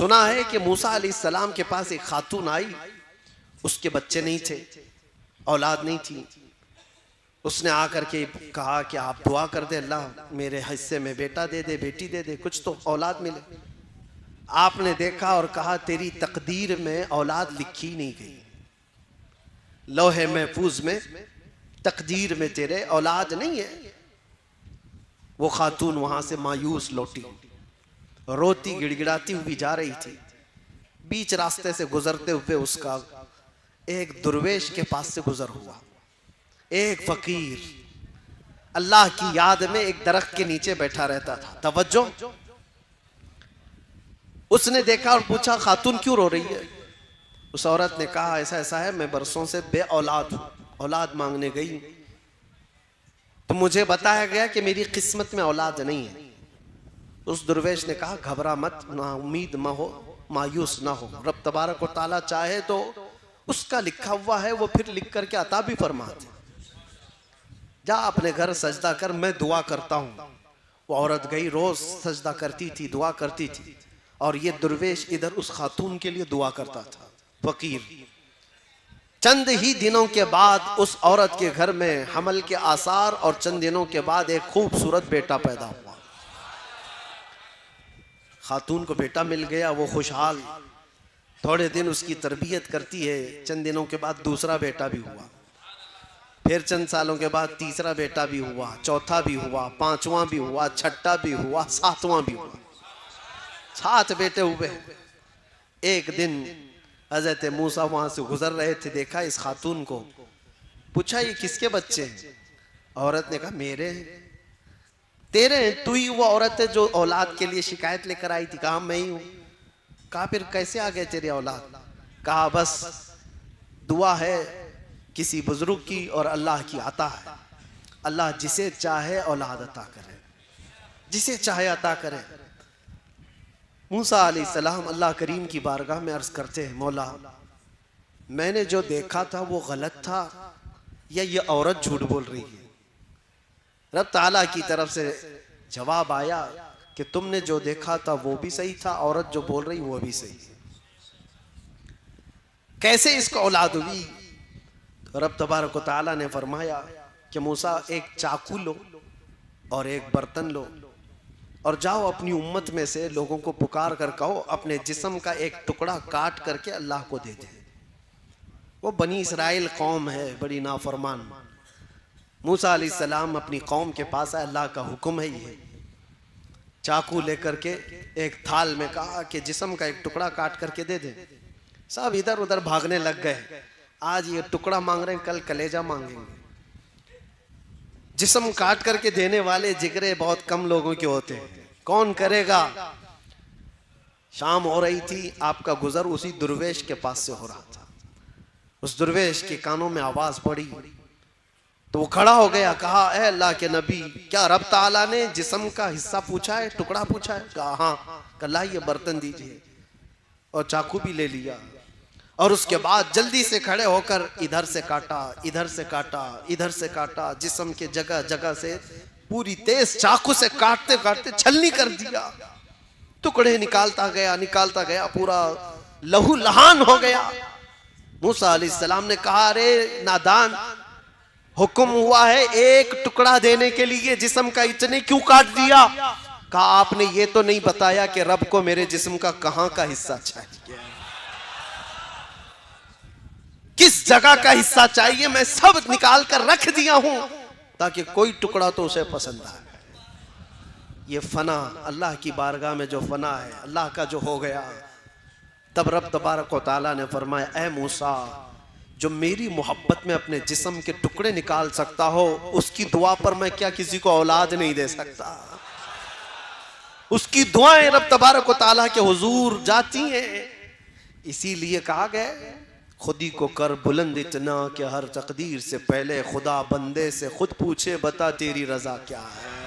सुना है कि मूसा अलैहिस्सलाम के पास एक खातून आई, उसके बच्चे नहीं थे, औलाद नहीं थी। उसने आकर के कहा कि आप दुआ कर दे, अल्लाह मेरे हिस्से में बेटा दे दे, बेटी दे दे, कुछ तो औलाद मिले। आपने देखा और कहा तेरी तकदीर में औलाद लिखी नहीं गई, लौहे महफूज में तकदीर में तेरे औलाद नहीं है। वो खातून वहां से मायूस लौटी, रोती गिड़गिड़ाती हुई जा रही थी। बीच रास्ते से गुजरते हुए उसका एक दुर्वेश के पास से गुजर हुआ। एक फकीर अल्लाह की याद में एक दरख्त के नीचे बैठा रहता था। तवज्जो, उसने देखा और पूछा खातून क्यों रो रही है? उस औरत ने कहा ऐसा ऐसा है, मैं बरसों से बे औलाद हूं, औलाद मांगने गई तो मुझे बताया गया कि मेरी किस्मत में औलाद नहीं है। उस दुर्वेश ने कहा घबरा मत, ना उम्मीद ना हो, मायूस ना हो, रब तबारक व तआला चाहे तो उसका लिखा हुआ है वो फिर लिख करके अता भी फरमाते। जा अपने घर सजदा कर, मैं दुआ करता हूँ। वो औरत गई, रोज सजदा करती थी, दुआ करती थी, और ये दुर्वेश इधर उस खातून के लिए दुआ करता था। फकीर चंद ही दिनों के बाद उस औरत के घर में हमल के आसार, और चंद दिनों के बाद एक खूबसूरत बेटा पैदा हुआ। खातून को बेटा मिल गया, वो खुशहाल। थोड़े दिन उसकी तरबियत करती है, चंद दिनों के बाद दूसरा बेटा भी हुआ, फिर चंद सालों के बाद तीसरा बेटा भी हुआ, चौथा भी हुआ, पांचवा भी हुआ, छठा भी हुआ, सातवां भी हुआ। 7 बेटे हुए। एक दिन हजरत मूसा वहां से गुजर रहे थे, देखा इस खातून को, पूछा ये किसके बच्चे हैं? औरत ने कहा मेरे हैं। तेरे हैं? तू ही वो औरत है जो औलाद के लिए शिकायत लेकर आई थी। कहा मैं ही हूं। कहा फिर कैसे आ गए तेरी औलाद? कहा बस दुआ है किसी बुजुर्ग की और अल्लाह की आता है। अल्लाह जिसे चाहे औलाद अता करे, जिसे चाहे अता करे। मूसा अलैहिस्सलाम अल्लाह करीम की बारगाह में अर्ज करते हैं, मौला मैंने जो देखा था वो गलत था या ये औरत झूठ बोल रही है? रब ताला की तरफ से जवाब आया कि तुमने जो देखा था वो भी सही था, औरत जो बोल रही वो भी सही। कैसे इसको औलाद हुई? तो रब तबारक व तआला ने फरमाया कि मूसा एक चाकू लो और एक बर्तन लो और जाओ अपनी उम्मत में से लोगों को पुकार कर कहो अपने जिस्म का एक टुकड़ा काट करके अल्लाह को दे दे। वो बनी इसराइल कौम है, बड़ी नाफरमान। मूसा अलैहिस्सलाम अपनी कौम के पास आए, अल्लाह का हुक्म है ये। चाकू लेकर के एक थाल में कहा कि जिस्म का एक टुकड़ा काट करके दे दे। सब इधर उधर भागने लग गए। आज ये टुकड़ा मांग रहे हैं, कल कलेजा मांगेंगे। जिस्म काट करके देने वाले जिगरे बहुत कम लोगों के होते हैं, कौन करेगा? शाम हो रही थी, आपका गुजर उसी दुर्वेश के पास से हो रहा था। उस दुर्वेश के कानों में आवाज पड़ी तो वो खड़ा हो गया, कहा ए अल्लाह के नबी, क्या रब ताला ने जिस्म का हिस्सा पूछा है, टुकड़ा पूछा है? कहा हाँ। कहा ये बर्तन दीजिए, और चाकू भी ले लिया। और उसके बाद जल्दी से खड़े होकर इधर से काटा, इधर से काटा, इधर से काटा, जिस्म के जगह जगह से पूरी तेज चाकू से काटते काटते छलनी कर दिया। टुकड़े निकालता गया, पूरा लहू लहान हो गया। मूसा अलैहिस्सलाम ने कहा अरे नादान, हुक्म हुआ है एक टुकड़ा देने के लिए, जिस्म का इतने क्यों काट दिया? कहा आपने ये तो नहीं बताया कि रब को मेरे जिस्म का कहां का हिस्सा चाहिए, किस जगह का हिस्सा चाहिए। मैं सब निकाल कर रख दिया हूं ताकि कोई टुकड़ा तो उसे पसंद आए। ये फना, अल्लाह की बारगाह में जो फना है, अल्लाह का जो हो गया। तब रब तबारक व तआला ने फरमाया ए मूसा, जो मेरी मोहब्बत में अपने जिस्म के टुकड़े निकाल सकता हो, उसकी दुआ पर मैं क्या किसी को औलाद नहीं दे सकता? उसकी दुआएं रब तबारक व तआला के हुजूर जाती हैं। इसीलिए कहा गया खुदी को कर बुलंद इतना कि हर तकदीर से पहले खुदा बंदे से खुद पूछे बता तेरी रजा क्या है।